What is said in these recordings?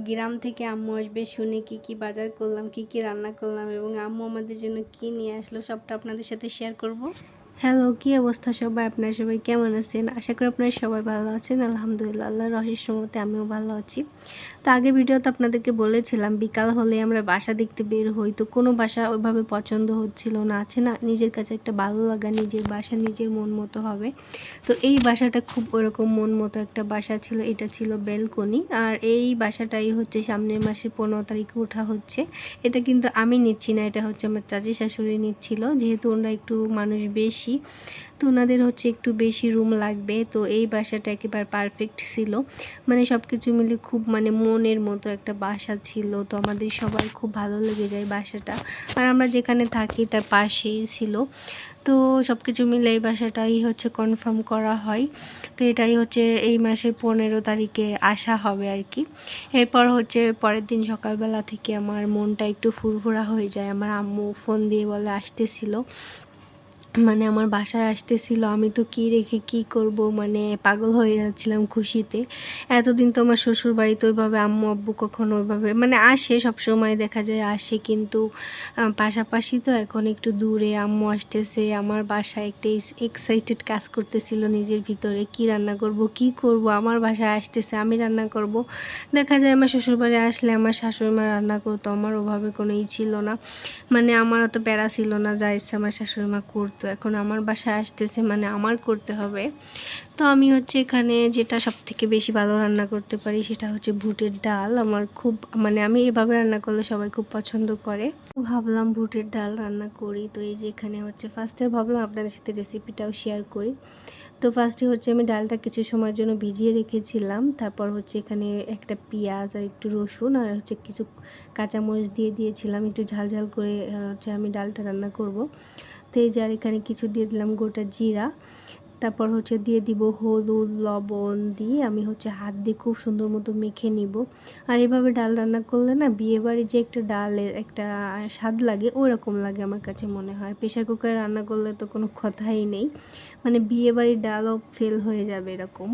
গ্রাম থেকে আম্মু আসবে শুনে কি কি বাজার করলাম, কি কি রান্না করলাম এবং আম্মু আমাদের জন্য কি নিয়ে আসলো সবটা আপনাদের সাথে শেয়ার করব। হ্যালো, কি অবস্থা সবাই? আপনারা সবাই কেমন আছেন? আশা করি আপনারা সবাই ভালো আছেন। আলহামদুলিল্লাহ, আল্লাহর অশেষ রহমতে আমিও ভালো আছি। তো আগের ভিডিওতে আপনাদেরকে বলেছিলাম বিকাল হলে আমরা বাসা দেখতে বের হই, তো কোনো বাসা ওইভাবে পছন্দ হচ্ছিল না। আছে না নিজের কাছে একটা ভালো লাগা, নিজের বাসা নিজের মন মতো হবে। তো এই বাসাটা খুব ওরকম মন মতো একটা বাসা ছিল। এটা ছিল ব্যালকনি, আর এই বাসাটাই হচ্ছে সামনের মাসের 15 তারিখে ওঠা হচ্ছে। এটা কিন্তু আমি নিচ্ছি না, এটা হচ্ছে আমার চাচি শাশুড়ি নিচ্ছিল, যেহেতু ওনারা একটু মানুষ বেশি, তো ওনাদের হচ্ছে একটু বেশি রুম লাগবে। তো এই বাসাটা একেবারে পারফেক্ট ছিল, মানে সব কিছু মিলে খুব মানে মনের মতো একটা বাসা ছিল। তো আমাদের সবার খুব ভালো লেগে যায় বাসাটা, আর আমরা যেখানে থাকি তার পাশেই ছিল। তো সব কিছু মিলে এই বাসাটাই হচ্ছে কনফার্ম করা হয়। তো এটাই হচ্ছে এই মাসের 15 তারিখে আসা হবে আর কি। এরপর হচ্ছে পরের দিন সকালবেলা থেকে আমার মনটা একটু ফুরফুরা হয়ে যায়। আমার আম্মু ফোন দিয়ে বলে আসতেছিল, মানে আমার বাসায় আসতেছিল। আমি তো কী রেখে কী করব, মানে পাগল হয়ে যাচ্ছিলাম খুশিতে। এতদিন তো আমার শ্বশুর বাড়িতে ওইভাবে আম্মু আব্বু কখনো ওইভাবে মানে আসে, সব সময় দেখা যায় আসে, কিন্তু পাশাপাশি তো এখন একটু দূরে আম্মু আসতেছে। আমার বাসায় একটা এক্সাইটেড কাজ করতেছিল নিজের ভিতরে, কি রান্না করব কি করব, আমার বাসায় আসতেছে আমি রান্না করব। দেখা যায় আমার শ্বশুরবাড়ি আসলে আমার শাশুড়ি মা রান্না করতো, আমার ওভাবে কোনো ছিল না, মানে আমার অত প্যারা ছিল না, যা ইচ্ছা আমার শাশুড়ি মা করতো। এখন আমার বাসায় আসতেছে মানে আমার করতে হবে। তো আমি হচ্ছে এখানে যেটা সবথেকে বেশি ভালো রান্না করতে পারি সেটা হচ্ছে বুটের ডাল। আমার খুব মানে আমি এভাবে রান্না করলে সবাই খুব পছন্দ করে। ভাবলাম বুটের ডাল রান্না করি। তো এই যে এখানে হচ্ছে ফার্স্টে ভাবলাম আপনাদের সাথে রেসিপিটাও শেয়ার করি। তো ফার্স্টে হচ্ছে আমি ডালটা কিছু সময়ের জন্য ভিজিয়ে রেখেছিলাম। তারপর হচ্ছে এখানে একটা পেঁয়াজ আর একটু রসুন আর হচ্ছে কিছু কাঁচামরিচ দিয়ে দিয়েছিলাম, একটু ঝাল ঝাল করে হচ্ছে আমি ডালটা রান্না করব। তো এই যে আর এখানে কিছু দিয়ে দিলাম গোটা জিরা। তারপর হচ্ছে দিয়ে দিব হলুদ, লবণ দিয়ে আমি হচ্ছে হাত দিয়ে খুব সুন্দর মতো মেখে নিব। আর এভাবে ডাল রান্না করলে না বিয়েবাড়ির যে একটা ডালের একটা স্বাদ লাগে ওরকম লাগে আমার কাছে মনে হয়। প্রেশার কুকারে রান্না করলে তো কোনো কথাই নেই, মানে বিয়েবাড়ির ডালও ফেল হয়ে যাবে এরকম।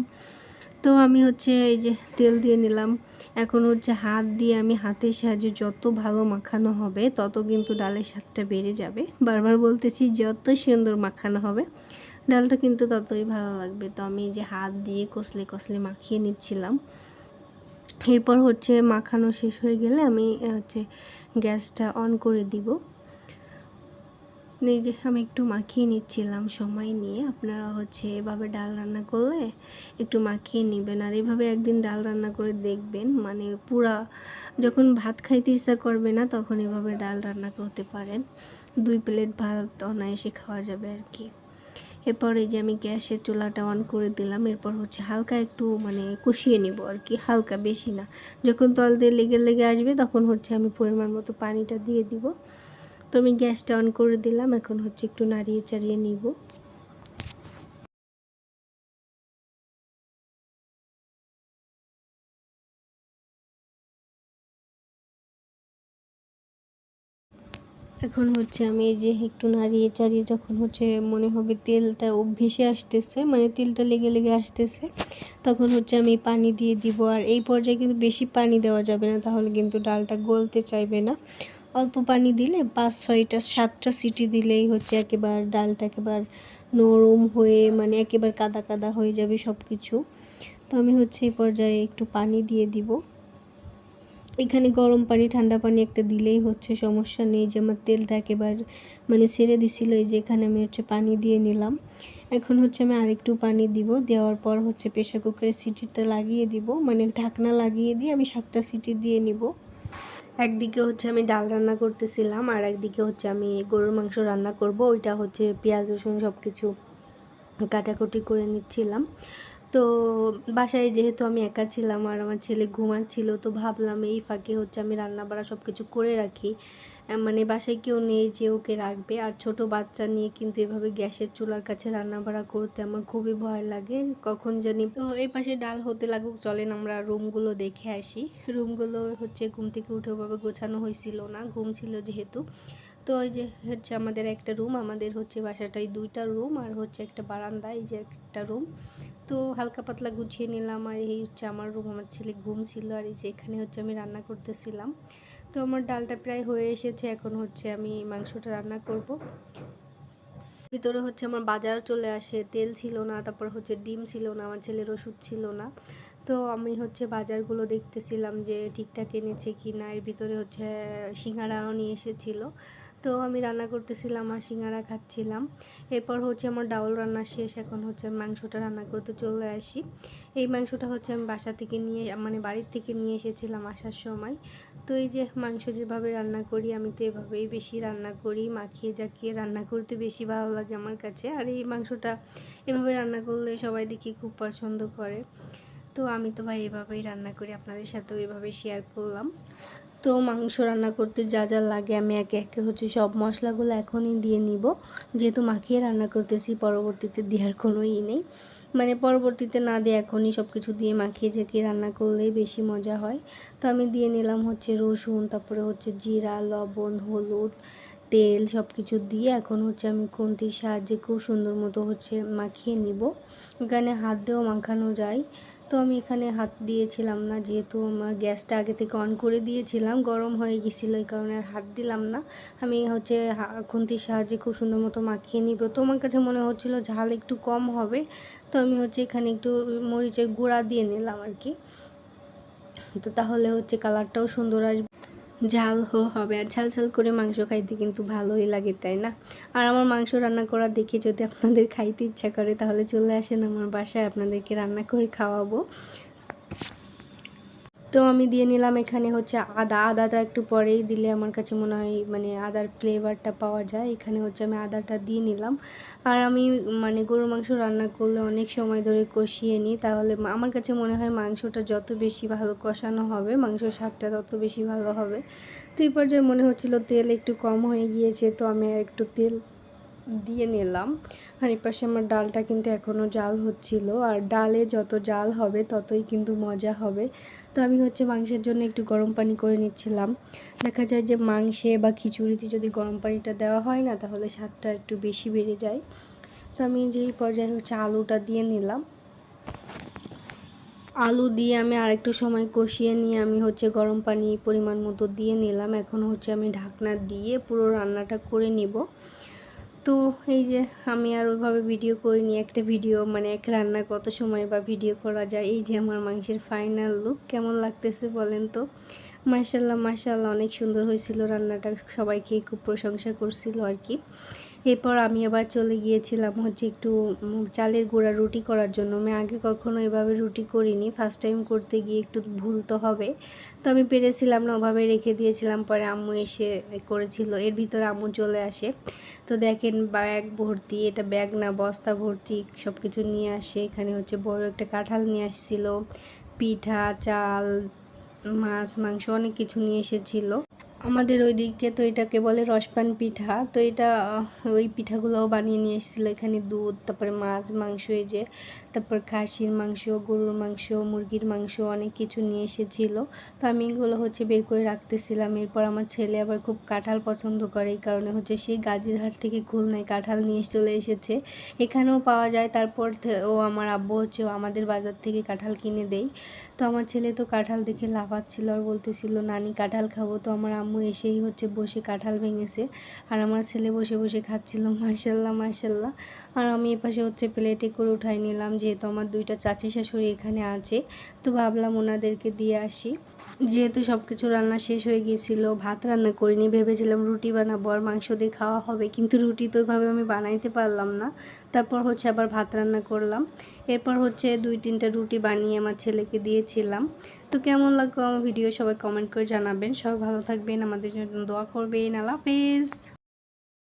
তো আমি হচ্ছে এই যে তেল দিয়ে নিলাম। এখন হচ্ছে হাত দিয়ে আমি হাতের সাহায্যে যত ভালো মাখানো হবে তত কিন্তু ডালের স্বাদটা বেড়ে যাবে। বারবার বলতেছি, যত সুন্দর মাখানো হবে ডালটা কিন্তু ততই ভালো লাগবে। তো আমি এই যে হাত দিয়ে কষলে কষলে মাখিয়ে নিচ্ছিলাম। এরপর হচ্ছে মাখানো শেষ হয়ে গেলে আমি হচ্ছে গ্যাসটা অন করে দিব। এই যে আমি একটু মাখিয়ে নিচ্ছিলাম সময় নিয়ে। আপনারা হচ্ছে এভাবে ডাল রান্না করলে একটু মাখিয়ে নেবেন, আর এভাবে একদিন ডাল রান্না করে দেখবেন, মানে পুরা যখন ভাত খাইতে ইচ্ছা করবে না তখন এভাবে ডাল রান্না করতে পারেন। 2 প্লেট ভাত অনায়াসে খাওয়া যাবে আর কি। এরপর এই যে আমি গ্যাসের চুলাটা অন করে দিলাম। এরপর হচ্ছে হালকা একটু মানে কষিয়ে নিব আর কি, হালকা, বেশি না। যখন তল দিয়ে লেগে লেগে আসবে তখন হচ্ছে আমি পরিমাণ মতো পানিটা দিয়ে দিব। তো আমি গ্যাসটা অন করে দিলাম, এখন হচ্ছে একটু নাড়িয়ে চাড়িয়ে নিব। এখন হচ্ছে আমি এই যে একটু নাড়িয়ে চাড়িয়ে যখন হচ্ছে মনে হবে তেলটা ভেসে আসতেছে, মানে তেলটা লেগে লেগে আসতেছে, তখন হচ্ছে আমি পানি দিয়ে দিব। আর এই পর্যায়ে কিন্তু বেশি পানি দেওয়া যাবে না, তাহলে কিন্তু ডালটা গলতে চাইবে না। অল্প পানি দিলে 5-6টা 7টা সিটি দিলেই হচ্ছে একেবারে ডালটা একেবারে নরম হয়ে মানে একেবারে কাদা কাদা হয়ে যাবে সব কিছু। তো আমি হচ্ছে এই পর্যায়ে একটু পানি দিয়ে দিব। এখানে গরম পানি ঠান্ডা পানি একটা দিলেই হচ্ছে, সমস্যা নেই। যে আমার তেলটা একেবারে মানে ছেড়ে দিছিল, এই যে এখানে আমি হচ্ছে পানি দিয়ে নিলাম। এখন হচ্ছে আমি আরেকটু পানি দিব, দেওয়ার পর হচ্ছে প্রেশার কুকারের সিটিটা লাগিয়ে দিব, মানে ঢাকনা লাগিয়ে দিয়ে আমি 7টা সিটি দিয়ে নিব। একদিকে হচ্ছে আমি ডাল রান্না করতেছিলাম, আর একদিকে হচ্ছে আমি গরুর মাংস রান্না করব। ওইটা হচ্ছে পেঁয়াজ রসুন সব কিছু কাটাকুটি করে নিচ্ছিলাম। তো বাসায় যেহেতু আমি একা ছিলাম আর আমার ছেলে ঘুমাচ্ছিল, তো ভাবলাম এই ফাঁকে হচ্ছে আমি রান্না বাড়া সব কিছু করে রাখি। মানে বাসায় কেউ নেই যে ওকে রাখবে, আর ছোট বাচ্চা নিয়ে কিন্তু এভাবে গ্যাসের চুলার কাছে রান্না বাড়া করতে আমার খুবই ভয় লাগে, কখন জানি। তো এই পাশে ডাল হতে লাগুক, চলেন আমরা রুমগুলো দেখে আসি। রুমগুলো হচ্ছে ঘুম থেকে উঠে ওভাবে গোছানো হয়েছিল না, ঘুম ছিল যেহেতু। তো ওই যে হচ্ছে আমাদের একটা রুম, আমাদের হচ্ছে বাসাটায় 2টা রুম আর হচ্ছে একটা বারান্দা, এই যে একটা রুম। তো হালকা পাতলা গুছিয়ে নিলাম। আর এই হচ্ছে আমার রুম, আমার ছেলে ঘুম ছিল। আর এই যে এখানে হচ্ছে আমি রান্না করতেছিলাম। তো আমার ডালটা প্রায় হয়ে এসেছে, এখন হচ্ছে আমি মাংসটা রান্না করব। ভিতরে হচ্ছে আমার বাজার চলে আসে, তেল ছিল না, তারপর হচ্ছে ডিম ছিল না, আমার ছেলের ওষুধ ছিল না। তো আমি হচ্ছে বাজারগুলো দেখতেছিলাম যে ঠিকঠাক এনেছে কি না। এর ভিতরে হচ্ছে সিঙ্গারাও নিয়ে এসেছিলো। তো আমি রান্না করতেছিলাম আর সিঙ্গারা খাচ্ছিলাম। এরপর হচ্ছে আমার ডাউল রান্না শেষ, এখন হচ্ছে মাংসটা রান্না করতে চলে আসি। এই মাংসটা হচ্ছে আমি বাসা থেকে নিয়ে মানে বাড়ির থেকে নিয়ে এসেছিলাম আসার সময়। তো এই যে মাংস যেভাবে রান্না করি আমি তো এভাবেই বেশি রান্না করি, মাখিয়ে জাকিয়ে রান্না করতে বেশি ভালো লাগে আমার কাছে। আর এই মাংসটা এভাবে রান্না করলে সবাই দেখি খুব পছন্দ করে। তো আমি তো ভাই এভাবেই রান্না করি, আপনাদের সাথেও এভাবে শেয়ার করলাম। তো মাংস রান্না করতে যা যা লাগে আমি একে একে হচ্ছে সব মশলাগুলো এখনই দিয়ে নিব, যেহেতু মাখিয়ে রান্না করতেছি, পরবর্তীতে দেওয়ার কোনো নেই, মানে পরবর্তীতে না দিয়ে এখনই সব কিছু দিয়ে মাখিয়ে ঝাঁকিয়ে রান্না করলেই বেশি মজা হয়। তো আমি দিয়ে নিলাম হচ্ছে রসুন, তারপরে হচ্ছে জিরা, লবণ, হলুদ, তেল সব কিছু দিয়ে এখন হচ্ছে আমি খুন্তির সাহায্যে খুব সুন্দর মতো হচ্ছে মাখিয়ে নিব। এখানে হাত দিয়েও মাখানো যায়। তো আমি এখানে হাত দিয়েছিলাম না, যেহেতু আমার গ্যাসটা আগে থেকে অন করে দিয়েছিলাম, গরম হয়ে গেছিলো, এই কারণে আর হাত দিলাম না। আমি হচ্ছে খুন্তির সাহায্যে খুব সুন্দর মতো মাখিয়ে নিব। তো আমার কাছে মনে হচ্ছিলো ঝাল একটু কম হবে, তো আমি হচ্ছে এখানে একটু মরিচের গুঁড়া দিয়ে নিলাম আর কি। তো তাহলে হচ্ছে কালারটাও সুন্দর আসবে, ঝাল হবে। আর ঝাল ঝাল করে মাংস খাইতে কিন্তু ভালোই লাগে, তাই না? আর আমার মাংস রান্না করা দেখে যদি আপনাদের খাইতে ইচ্ছা করে তাহলে চলে আসেন আমার বাসায়, আপনাদেরকে রান্না করে খাওয়াবো। তো আমি দিয়ে নিলাম এখানে হচ্ছে আদাটা একটু পরেই দিলে আমার কাছে মনে হয় মানে আদার ফ্লেভারটা পাওয়া যায়। এখানে হচ্ছে আমি আদাটা দিয়ে নিলাম। আর আমি মানে গরুর মাংস রান্না করলে অনেক সময় ধরে কষিয়ে নিই, তাহলে আমার কাছে মনে হয় মাংসটা যত বেশি ভালো কষানো হবে মাংসের স্বাদটা তত বেশি ভালো হবে। তো এই পর্যায়ে মনে হচ্ছিল তেল একটু কম হয়ে গিয়েছে, তো আমি আর একটু তেল দিয়ে নিলাম। আর এই পাশে আমার ডালটা কিন্তু এখনও জাল হচ্ছিল, আর ডালে যত জাল হবে ততই কিন্তু মজা হবে। তো আমি হচ্ছে মাংসের জন্য একটু গরম পানি করে নিচ্ছিলাম। দেখা যায় যে মাংসে বা খিচুড়িতে যদি গরম পানিটা দেওয়া হয় না, তাহলে স্বাদটা একটু বেশি বেড়ে যায়। তো আমি যেই পর্যায়ে হচ্ছে আলুটা দিয়ে নিলাম। আলু দিয়ে আমি আরেকটু সময় কষিয়ে নিয়ে আমি হচ্ছে গরম পানি পরিমাণ মতো দিয়ে নিলাম। এখন হচ্ছে আমি ঢাকনা দিয়ে পুরো রান্নাটা করে নিব। তো এই যে আমি আর ওইভাবে ভিডিও করিনি, একটা ভিডিও মানে এক রান্না কত সময় বা ভিডিও করা যায়। এই যে আমার মাংসের ফাইনাল লুক, কেমন লাগতেছে বলেন তো? মাশাল্লাহ মাশাল্লাহ, অনেক সুন্দর হয়েছিল রান্নাটা, সবাই খেয়ে খুব প্রশংসা করছিল আর কি। এরপর আমি আবার চলে গিয়েছিলাম হচ্ছে একটু চালের গুঁড়া রুটি করার জন্য। আমি আগে কখনো এভাবে রুটি করিনি, ফার্স্ট টাইম করতে গিয়ে একটু ভুল তো হবে। তো আমি পেরেছিলাম না, ওভাবে রেখে দিয়েছিলাম, পরে আম্মু এসে করেছিল। এর ভিতরে আম্মু চলে আসে, তো দেখেন ব্যাগ ভর্তি, এটা ব্যাগ না বস্তা ভর্তি সব কিছু নিয়ে আসে। এখানে হচ্ছে বড় একটা কাঁঠাল নিয়ে আসছিল, পিঠা, চাল, মাছ, মাংস অনেক কিছু নিয়ে এসেছিলো। আমাদের ওইদিকে তো এটাকে বলে রসপান পিঠা। তো এটা ওই পিঠাগুলোও বানিয়ে নিয়ে এসেছিলো। এখানে দুধ, তারপরে মাছ, মাংস, এই যে তারপর খাসির মাংস, গরুর মাংস, মুরগির মাংস অনেক কিছু নিয়ে এসেছিলো। তো আমি এগুলো হচ্ছে বের করে রাখতেছিলাম। এরপর আমার ছেলে আবার খুব কাঁঠাল পছন্দ করে, এই কারণে হচ্ছে সেই গাজীরহাট থেকে খুলনায় কাঁঠাল নিয়ে চলে এসেছে। এখানেও পাওয়া যায়। তারপর ও আমার আব্বু হচ্ছে আমাদের বাজার থেকে কাঁঠাল কিনে দেয়। তো আমার ছেলে তো কাঁঠাল দেখে লাফাচ্ছিল আর বলতেছিল নানি কাঁঠাল খাবো। তো আমার আম্মু এসেই হচ্ছে বসে কাঁঠাল ভেঙেছে, আর আমার ছেলে বসে বসে খাচ্ছিল। মাশাল্লাহ মাশাল্লাহ। আর আমি এপাশে হচ্ছে প্লেটে করে উঠাই নিলাম, যেহেতু আমার 2টা চাচি শাশুড়ি এখানে আছে, তো ভাবলাম ওনাদেরকে দিয়ে আসি। যেহেতু সব কিছু রান্না শেষ হয়ে গিয়েছিল, ভাত রান্না করিনি, ভেবেছিলাম রুটি বানাবো আর মাংস দিয়ে খাওয়া হবে, কিন্তু রুটি তো ওইভাবে আমি বানাইতে পারলাম না। তারপর হচ্ছে আবার ভাত রান্না করলাম। এরপর হচ্ছে 2-3টা রুটি বানিয়ে আমার ছেলেকে দিয়েছিলাম। তো কেমন লাগলো আমার ভিডিও সবাই কমেন্ট করে জানাবেন। সবাই ভালো থাকবেন, আমাদের জন্য দোয়া করবেন। আল্লাহ হাফেজ।